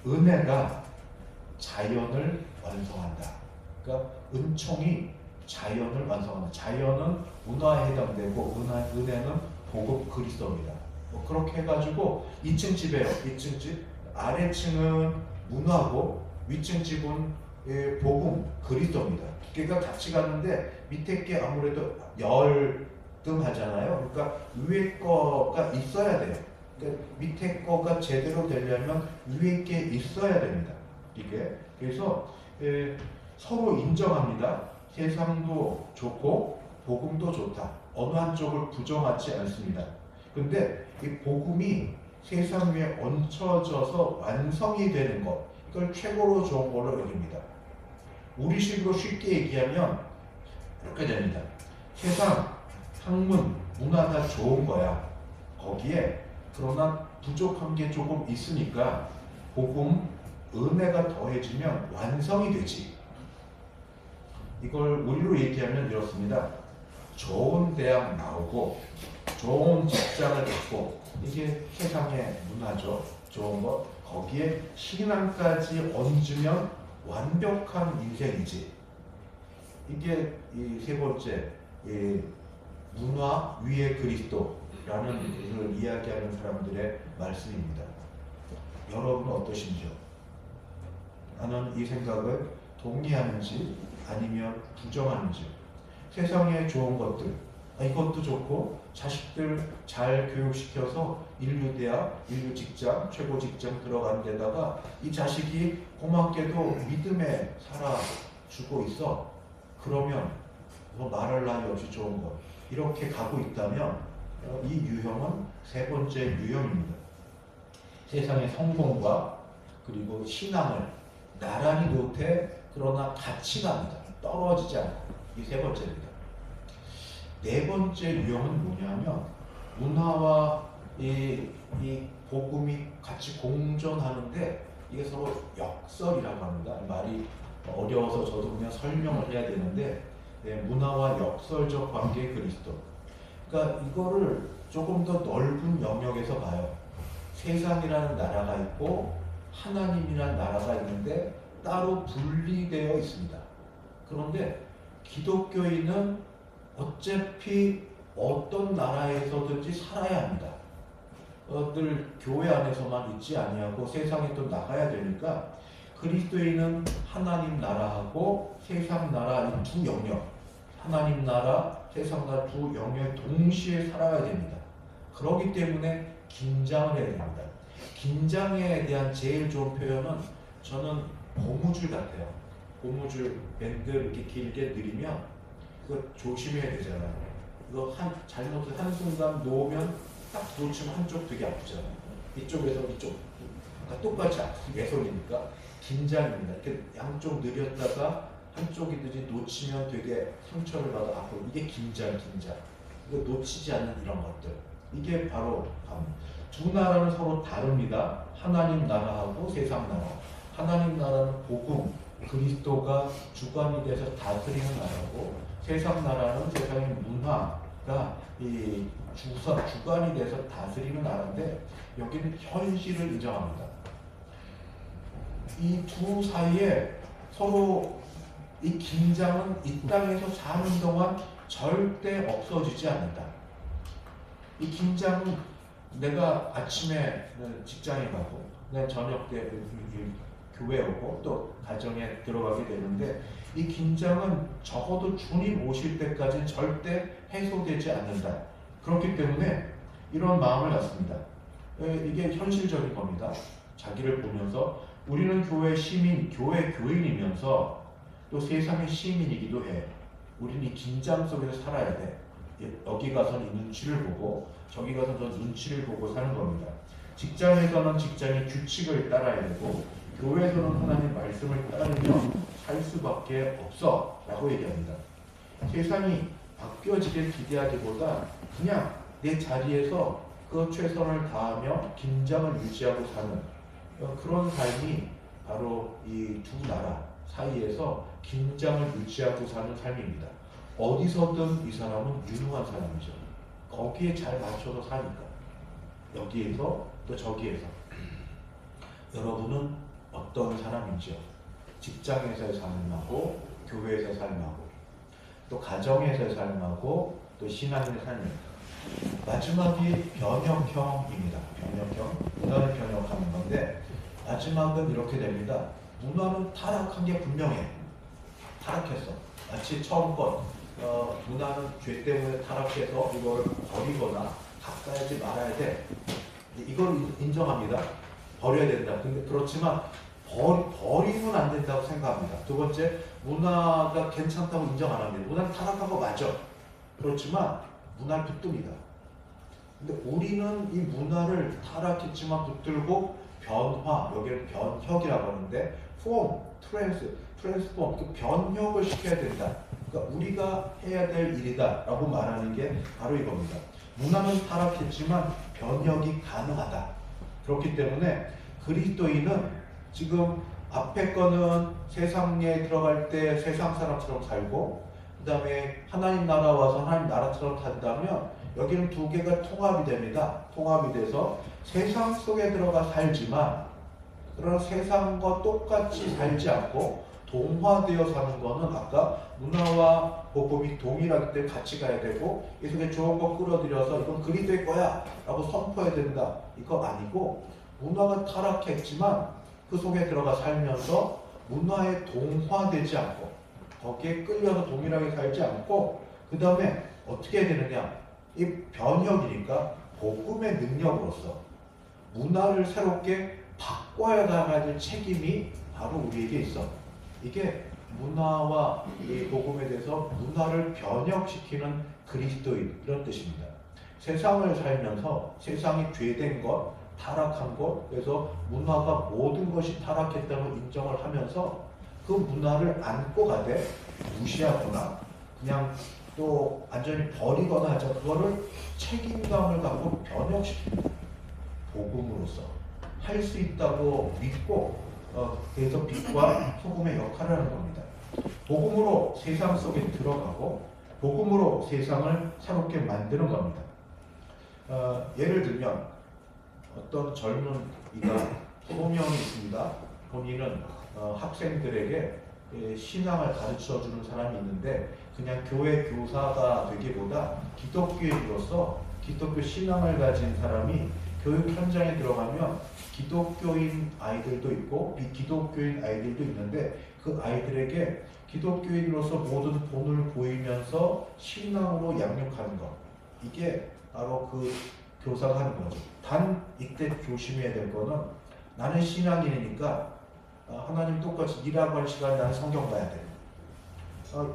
[SPEAKER 1] 은혜가 자연을 완성한다. 그러니까 은총이 자연을 완성한다. 자연은 문화에 해당되고 은혜는 복음 그리스도입니다. 그렇게 해가지고 2층 집이에요. 2층 집 아래층은 문화고 위층 집은 복음 그리스도입니다. 두개가 같이 가는데 밑에 게 아무래도 열등하잖아요. 그러니까 위에 거가 있어야 돼요. 그러니까 밑에 거가 제대로 되려면 위에 게 있어야 됩니다. 이게 그래서 서로 인정합니다. 세상도 좋고 복음도 좋다. 어느 한쪽을 부정하지 않습니다. 근데 이 복음이 세상 위에 얹혀져서 완성이 되는 것, 이걸 최고로 좋은 걸로 여깁니다. 우리식으로 쉽게 얘기하면 이렇게 됩니다. 세상, 학문, 문화 다 좋은 거야. 거기에 그러나 부족한 게 조금 있으니까 복음, 은혜가 더해지면 완성이 되지. 이걸 우리로 얘기하면 이렇습니다. 좋은 대학 나오고 좋은 직장을 갖고 이게 세상의 문화죠. 좋은 것. 거기에 신앙까지 얹으면 완벽한 인생이지. 이게 이 세 번째 문화 위의 그리스도라는 것을 이야기하는 사람들의 말씀입니다. 여러분은 어떠신지요? 나는 이 생각을 동의하는지 아니면 부정하는지. 세상에 좋은 것들, 이것도 좋고 자식들 잘 교육시켜서 인류대학, 인류직장, 최고직장 들어간 데다가 이 자식이 고맙게도 믿음에 살아주고 있어. 그러면 뭐 말할 나위 없이 좋은 것. 이렇게 가고 있다면 이 유형은 세 번째 유형입니다. 세상의 성공과 그리고 신앙을 나란히 놓되 그러나 같이 갑니다. 떨어지지 않고. 이 세 번째입니다. 네 번째 유형은 뭐냐면 문화와 이 복음이 같이 공존하는데 이게 서로 역설이라고 합니다. 말이 어려워서 저도 그냥 설명을 해야 되는데 문화와 역설적 관계의 그리스도. 그러니까 이거를 조금 더 넓은 영역에서 봐요. 세상이라는 나라가 있고 하나님이라는 나라가 있는데 따로 분리되어 있습니다. 그런데 기독교인은 어차피 어떤 나라에서든지 살아야 합니다. 늘 교회 안에서만 있지 아니하고 세상에 또 나가야 되니까 그리스도인은 하나님 나라하고 세상 나라 이 두 영역, 하나님 나라, 세상 나라 두 영역 동시에 살아야 됩니다. 그렇기 때문에 긴장을 해야 됩니다. 긴장에 대한 제일 좋은 표현은 저는 고무줄 같아요. 고무줄 밴드 이렇게 길게 늘리면 그거 조심해야 되잖아요. 이거 잘못해서 한순간 놓으면 딱 놓치면 한쪽 되게 아프잖아요. 이쪽에서 이쪽. 그러니까 똑같이 예솔이니까 긴장입니다. 이렇게 양쪽 늘렸다가 한쪽이든지 놓치면 되게 상처를 받아 아프고 이게 긴장. 이거 놓치지 않는 이런 것들. 이게 바로 두 나라는 서로 다릅니다. 하나님 나라하고 세상 나라. 하나님 나라는 복음, 그리스도가 주관이 돼서 다스리는 나라고 세상 나라는 세상의 문화가 이 주관이 돼서 다스리는 나라인데 여기는 현실을 인정합니다. 이 두 사이에 서로 이 긴장은 이 땅에서 사는 동안 절대 없어지지 않는다. 이 긴장은 내가 아침에 직장에 가고 내가 저녁 때 교회 오고 또 가정에 들어가게 되는데 이 긴장은 적어도 주님 오실 때까지 절대 해소되지 않는다. 그렇기 때문에 이런 마음을 갖습니다. 이게 현실적인 겁니다. 자기를 보면서 우리는 교회 시민, 교회 교인이면서 또 세상의 시민이기도 해. 우리는 이 긴장 속에서 살아야 돼. 여기 가서는 이 눈치를 보고 저기 가서는 저 눈치를 보고 사는 겁니다. 직장에서는 직장의 규칙을 따라야 되고 교회에서는 하나님 말씀을 따르며 살 수밖에 없어 라고 얘기합니다. 세상이 바뀌어지길 기대하기보다 그냥 내 자리에서 그 최선을 다하며 긴장을 유지하고 사는 그런 삶이 바로 이 두 나라 사이에서 긴장을 유지하고 사는 삶입니다. 어디서든 이 사람은 유능한 사람이죠. 거기에 잘 맞춰서 사니까. 여기에서 또 저기에서. 여러분은 어떤 사람인지요? 직장에서의 삶하고 교회에서의 삶하고 또 가정에서의 삶하고 또 신앙인의 삶입니다. 마지막이 변혁형입니다. 변혁형. 문화를 변혁하는 건데 마지막은 이렇게 됩니다. 문화는 타락한 게 분명해. 타락했어. 마치 처음 것 문화는 죄 때문에 타락해서 이걸 버리거나 가까이 말아야 돼. 이걸 인정합니다. 버려야 된다. 근데 그렇지만 버리면 안 된다고 생각합니다. 두 번째, 문화가 괜찮다고 인정 안 합니다. 문화는 타락한 거 맞아. 그렇지만 문화를 붙듭니다. 근데 우리는 이 문화를 타락했지만 붙들고 변화, 여기를 변혁이라고 하는데 트랜스폼, 그 변혁을 시켜야 된다. 그러니까 우리가 해야 될 일이다 라고 말하는 게 바로 이겁니다. 문화는 타락했지만 변혁이 가능하다. 그렇기 때문에 그리스도인은 지금 앞에 거는 세상에 들어갈 때 세상 사람처럼 살고 그 다음에 하나님 나라 와서 하나님 나라처럼 산다면 여기는 두 개가 통합이 됩니다. 통합이 돼서 세상 속에 들어가 살지만 그러나 세상과 똑같이 살지 않고 동화되어 사는 거는 아까 문화와 복음이 동일하기 때문에 같이 가야 되고 이 속에 좋은 거 끌어들여서 이건 그리스도의 거야 라고 선포해야 된다. 이거 아니고 문화가 타락했지만 그 속에 들어가 살면서 문화에 동화되지 않고 거기에 끌려서 동일하게 살지 않고 그 다음에 어떻게 해야 되느냐 이 변혁이니까 복음의 능력으로서 문화를 새롭게 바꿔야 나가야 될 책임이 바로 우리에게 있어. 이게 문화와 이 복음에 대해서 문화를 변혁시키는 그리스도인 이런 뜻입니다. 세상을 살면서 세상이 죄된 것, 타락한 것, 그래서 문화가 모든 것이 타락했다고 인정을 하면서 그 문화를 안고 가되 무시하거나 그냥 또 완전히 버리거나 하죠. 그거를 책임감을 갖고 변혁시킵니다. 복음으로서 할 수 있다고 믿고 그래서 빛과 소금의 역할을 하는 겁니다. 복음으로 세상 속에 들어가고 복음으로 세상을 새롭게 만드는 겁니다. 예를 들면 어떤 젊은이가 소명이 있습니다. 본인은 학생들에게 신앙을 가르쳐주는 사람이 있는데 그냥 교회 교사가 되기보다 기독교인으로서 기독교 신앙을 가진 사람이 교육 현장에 들어가면 기독교인 아이들도 있고 비기독교인 아이들도 있는데 그 아이들에게 기독교인으로서 모든 본을 보이면서 신앙으로 양육하는 것 이게 바로 그 교사가 하는 거죠. 단 이때 조심해야 될 거는 나는 신앙인이니까 하나님 똑같이 일하고 할 시간에 나는 성경 봐야 돼.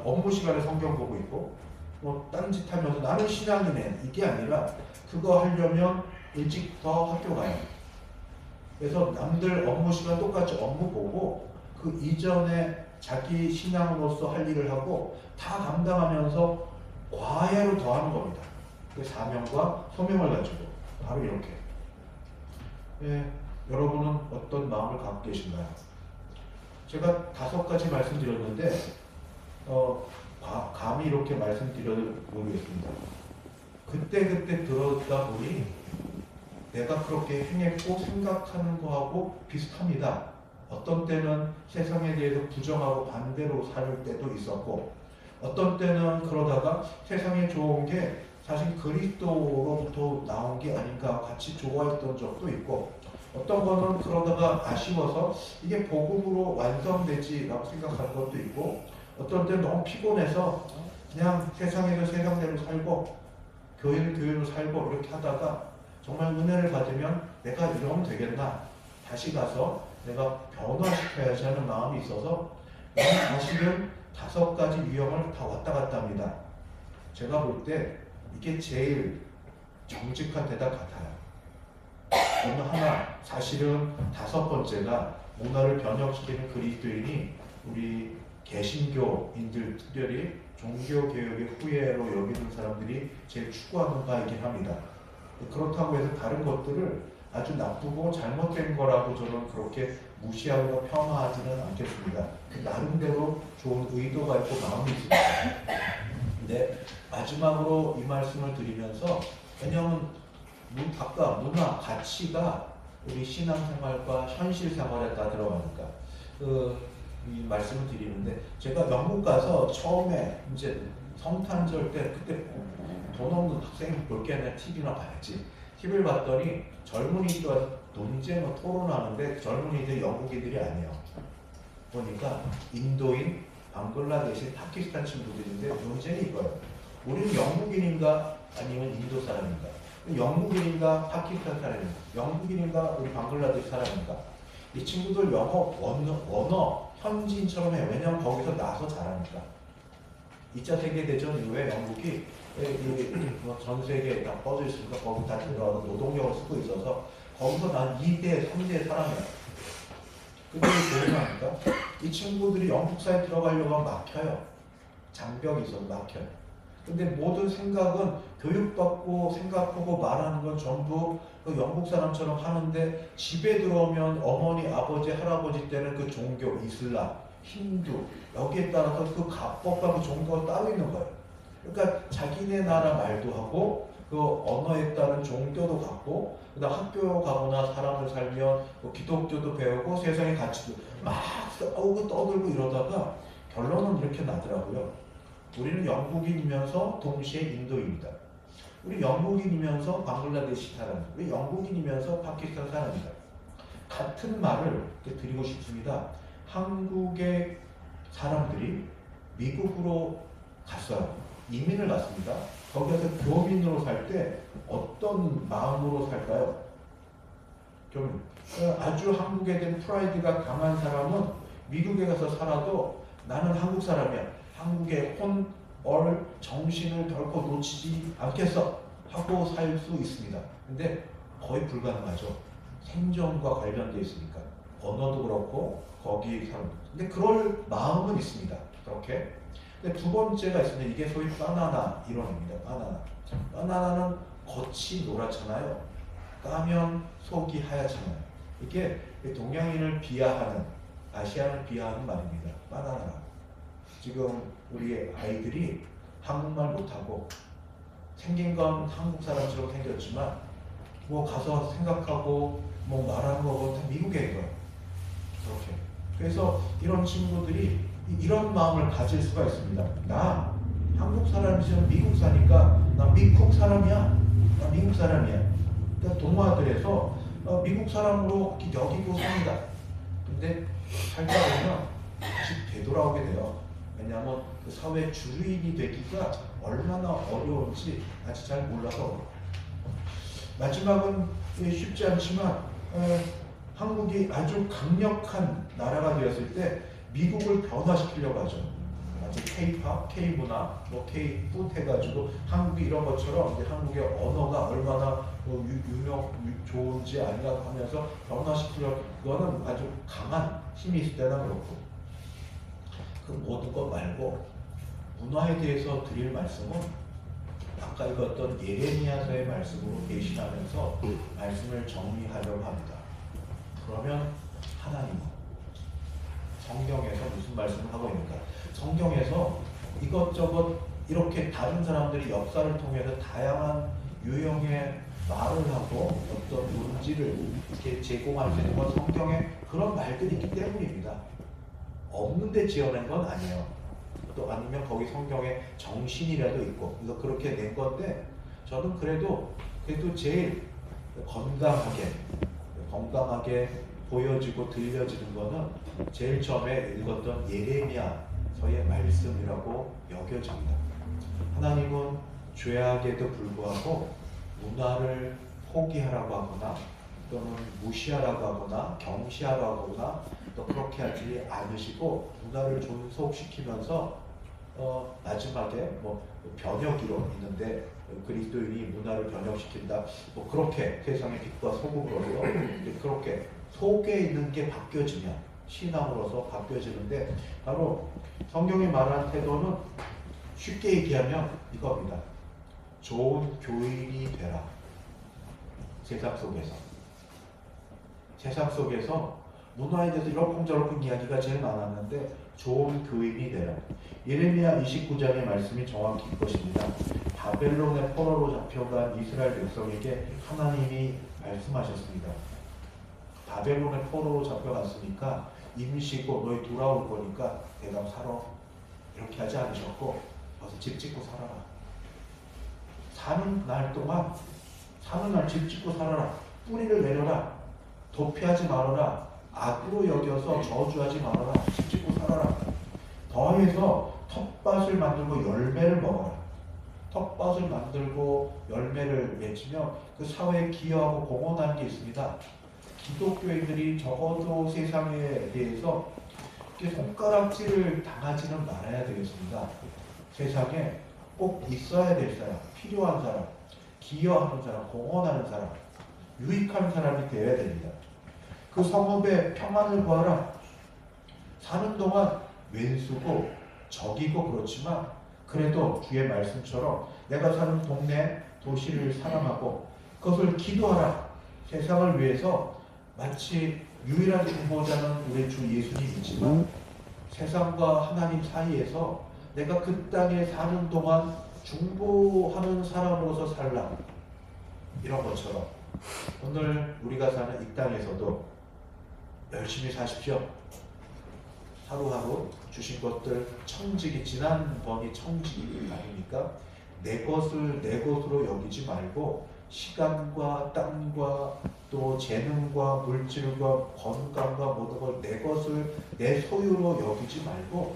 [SPEAKER 1] 업무 시간에 성경 보고 있고 뭐 다른 짓 하면서 나는 신앙이네 이게 아니라 그거 하려면 일찍 더 학교 가요. 그래서 남들 업무 시간 똑같이 업무 보고 그 이전에 자기 신앙으로서 할 일을 하고 다 감당하면서 과외로 더하는 겁니다. 그 사명과 소명을 가지고 바로 이렇게. 여러분은 어떤 마음을 갖고 계신가요? 제가 5가지 말씀드렸는데 감히 이렇게 말씀드려도 모르겠습니다. 그때 들었다 보니 내가 그렇게 행했고 생각하는 거하고 비슷합니다. 어떤 때는 세상에 대해서 부정하고 반대로 살 때도 있었고 어떤 때는 그러다가 세상에 좋은 게 사실 그리스도로부터 나온 게 아닌가 같이 좋아했던 적도 있고 어떤 거는 그러다가 아쉬워서 이게 복음으로 완성되지라고 생각하는 것도 있고, 어떤 때는 너무 피곤해서 그냥 세상에서 세상대로 살고 교회는 교회로 살고 이렇게 하다가 정말 은혜를 받으면 내가 이러면 되겠나, 다시 가서 내가 변화시켜야지 하는 마음이 있어서 나는 사실은 5가지 유형을 다 왔다 갔다 합니다. 제가 볼 때 이게 제일 정직한 대답 같아요. 어느 하나, 사실은 5번째가 문화를 변혁시키는 그리스도인이 우리 개신교인들, 특별히 종교개혁의 후예로 여기는 사람들이 제일 추구하는 바이긴 합니다. 그렇다고 해서 다른 것들을 아주 나쁘고 잘못된 거라고 저는 그렇게 무시하거나 폄하하지는 않겠습니다. 나름대로 좋은 의도가 있고 마음이 있습니다. 근데 마지막으로 이 말씀을 드리면서, 왜냐하면 아까 문화, 가치가 우리 신앙생활과 현실생활에 다 들어가니까 이 말씀을 드리는데, 제가 영국 가서 처음에 이제 성탄절 때 그때 돈 없는 학생이 볼 게 아니라 TV나 봐야지. TV를 봤더니 젊은이들 와서 논쟁을 토론하는데 젊은이들이 영국인들이 아니에요. 보니까 인도인, 방글라데시, 파키스탄 친구들인데 논쟁이 이거예요. 우리는 영국인인가 아니면 인도 사람인가? 영국인인가 파키스탄 사람인가? 영국인인가 우리 방글라데시 사람인가? 이 친구들 영어 언어 현지인처럼 해요. 왜냐하면 거기서 나서 잘하니까. 2차 세계대전 이후에 영국이 전 세계에 다 뻗어 있으니까 거기 다 들어가서 노동력을 쓰고 있어서 거기서 난 2대, 3대 사람이야. 근데 뭐냐 하니까 이 친구들이 영국사에 들어가려고 하면 막혀요. 장벽이 있어서 막혀요. 근데 모든 생각은 교육받고 생각하고 말하는 건 전부 그 영국 사람처럼 하는데, 집에 들어오면 어머니, 아버지, 할아버지 때는 그 종교, 이슬람, 힌두, 여기에 따라서 그 가법과 그 종교가 따로 있는 거예요. 그러니까 자기네 나라 말도 하고 그 언어에 따른 종교도 갖고, 그다음 학교 가거나 사람을 살면 뭐 기독교도 배우고 세상의 가치도 막 싸우고 떠들고 이러다가 결론은 이렇게 나더라고요. 우리는 영국인이면서 동시에 인도인이다. 우리 영국인이면서 방글라데시 사람이다. 우리 영국인이면서 파키스탄 사람이다. 같은 말을 드리고 싶습니다. 한국의 사람들이 미국으로 갔어요. 이민을 갔습니다. 거기서 교민으로 살 때 어떤 마음으로 살까요? 교민. 아주 한국에 대한 프라이드가 강한 사람은 미국에 가서 살아도 나는 한국 사람이야, 한국의 혼, 얼, 정신을 결코 놓치지 않겠어 하고 살 수 있습니다. 근데 거의 불가능하죠. 생존과 관련되어 있으니까. 언어도 그렇고 거기 사람. 근데 그럴 마음은 있습니다. 그렇게. 근데 두 번째가 있습니다. 이게 소위 바나나 이론입니다. 바나나는 겉이 노랗잖아요. 까면 속이 하얗잖아요. 이게 동양인을 비하하는, 아시아를 비하하는 말입니다. 바나나라고. 지금 우리 아이들이 한국말 못하고 생긴 건 한국 사람처럼 생겼지만 뭐 가서 생각하고 뭐 말하는 거고 다 미국의 거예요. 그렇게. 그래서 이런 친구들이 이런 마음을 가질 수가 있습니다. 나 한국 사람이지만 미국 사니까 나 미국 사람이야. 나 미국 사람이야. 그러니까 동화들에서 미국 사람으로 여기고 삽니다. 근데 살다 보면 다시 되돌아오게 돼요. 왜냐하면 그 사회 주류인이 되기가 얼마나 어려운지 아직 잘 몰라서. 마지막은 쉽지 않지만 한국이 아주 강력한 나라가 되었을 때 미국을 변화시키려고 하죠. 마치 K-팝, K-문화, 뭐 K-푸드 해가지고 한국이 이런 것처럼 이제 한국의 언어가 얼마나 좋은지 아니라고 하면서 변화시키려고, 그거는 아주 강한 힘이 있을 때나 그렇고. 그 모든 것 말고 문화에 대해서 드릴 말씀은 아까 읽었던 예레미야서의 말씀으로 대신하면서 말씀을 정리하려고 합니다. 그러면 하나님은 성경에서 무슨 말씀을 하고 있는가? 성경에서 이것저것 이렇게 다른 사람들이 역사를 통해서 다양한 유형의 말을 하고 어떤 논지를 이렇게 제공할 수 있는 건 성경에 그런 말들이 있기 때문입니다. 없는데 지어낸 건 아니에요. 또 아니면 거기 성경에 정신이라도 있고 그래서 그렇게 낸 건데, 저는 그래도 제일 건강하게 건강하게 보여지고 들려지는 거는 제일 처음에 읽었던 예레미야서의 말씀이라고 여겨집니다. 하나님은 죄악에도 불구하고 문화를 포기하라고 하거나 또는 무시하라고 하거나 경시하라고 하거나 또 그렇게 하지 않으시고 문화를 존속시키면서 마지막에 뭐 변혁이론 있는데 그리스도인이 문화를 변혁시킨다 뭐 그렇게 세상의 빛과 소금으로서 그렇게 속에 있는 게 바뀌어지면 신앙으로서 바뀌어지는데 바로 성경이 말하는 태도는 쉽게 얘기하면 이겁니다. 좋은 교인이 되라. 세상 속에서 문화에 대해서 이러쿵저러쿵 이야기가 제일 많았는데 좋은 교인이 되라. 예레미야 29장의 말씀이 정확히 이것입니다. 바벨론의 포로로 잡혀간 이스라엘 백성에게 하나님이 말씀하셨습니다. 바벨론의 포로로 잡혀갔으니까 임시고 너희 돌아올 거니까 내가 살아. 이렇게 하지 않으셨고 어서 집 짓고 살아라. 사는 날 집 짓고 살아라. 뿌리를 내려라. 도피하지 말아라. 악으로 여겨서 저주하지 말아라. 집 짓고 살아라. 더해서 텃밭을 만들고 열매를 먹어라. 텃밭을 만들고 열매를 맺으면 그 사회에 기여하고 공헌하는 게 있습니다. 기독교인들이 적어도 세상에 대해서 손가락질을 당하지는 말아야 되겠습니다. 세상에 꼭 있어야 될 사람, 필요한 사람, 기여하는 사람, 공헌하는 사람, 유익한 사람이 되어야 됩니다. 그 성읍에 평안을 구하라. 사는 동안 왼수고 적이고 그렇지만 그래도 주의 말씀처럼 내가 사는 동네, 도시를 사랑하고 그것을 기도하라. 세상을 위해서 마치 유일한 중보자는 우리 주 예수님이지만 세상과 하나님 사이에서 내가 그 땅에 사는 동안 중보하는 사람으로서 살라. 이런 것처럼 오늘 우리가 사는 이 땅에서도 열심히 사십시오. 하루하루 주신 것들 청지기, 지난번이 청지기 아닙니까? 내 것을 내 것으로 여기지 말고 시간과 땅과 또 재능과 물질과 건강과 모든 걸 내 것을 내 소유로 여기지 말고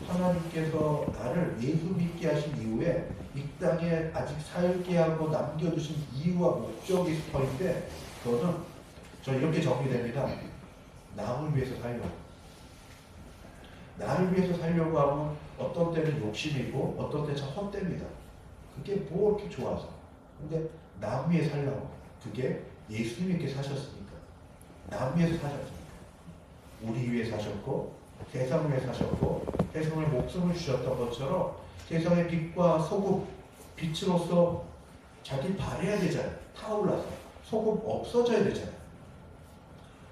[SPEAKER 1] 하나님께서 나를 예수 믿게 하신 이후에 이 땅에 아직 살게 하고 남겨두신 이유와 목적이 스터인데 그거는 저 이렇게 정리됩니다. 남을 위해서 살려고. 나를 위해서 살려고 하면 어떤 때는 욕심이고 어떤 때는 참 헛됩니다. 그게 뭐 이렇게 좋아서. 근데 남 위해 살려고. 그게 예수님께 사셨으니까. 남 위해서 사셨으니까. 우리 위해 사셨고 세상 위해 사셨고 세상을 목숨을 주셨던 것처럼 세상의 빛과 소금, 빛으로서 자기 발해야 되잖아요. 타올라서. 소금 없어져야 되잖아요.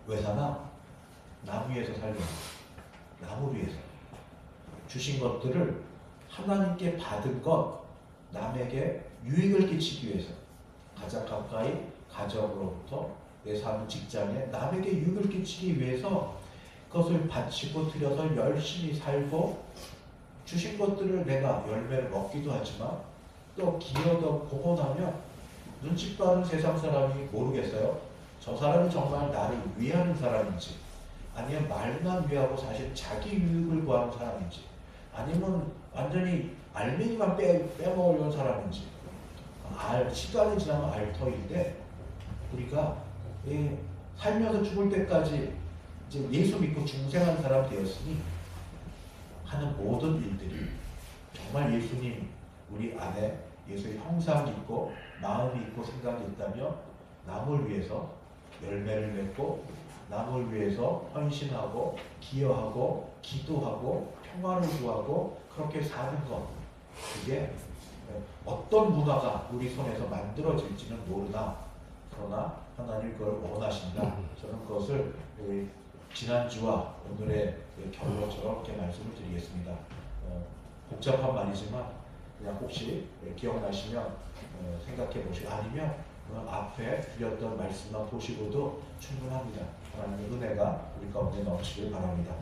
[SPEAKER 1] 왜 사나? 남 위해서 살려고. 남을 위해서. 주신 것들을 하나님께 받은 것 남에게 유익을 끼치기 위해서 가장 가까이 가정으로부터 내 사는 직장에 남에게 유익을 끼치기 위해서 그것을 바치고 들여서 열심히 살고 주신 것들을 내가 열매를 먹기도 하지만 또 기여도 공헌하면 눈치 빠른 세상 사람이 모르겠어요. 저 사람이 정말 나를 위하는 사람인지 아니면 말만 위하고 사실 자기 유익을 구하는 사람인지 아니면 완전히 알맹이만 빼먹으려는 사람인지 시간이 지나면 알 터인데 우리가 살면서 죽을 때까지 이제 예수 믿고 중생한 사람 되었으니 하는 모든 일들이 정말 예수님 우리 안에 예수의 형상이 있고 마음이 있고 생각이 있다면 남을 위해서 열매를 맺고 남을 위해서 헌신하고 기여하고 기도하고 평안을 구하고 그렇게 사는 것 그게 어떤 문화가 우리 손에서 만들어질지는 모르나 그러나 하나님 그걸 원하신다. 저는 그것을 지난주와 오늘의 결론처럼 이렇게 말씀을 드리겠습니다. 복잡한 말이지만 그냥 혹시 기억나시면 생각해 보시고 아니면 앞에 드렸던 말씀만 보시고도 충분합니다. 하나님의 은혜가 우리 가운데 넘치길 바랍니다.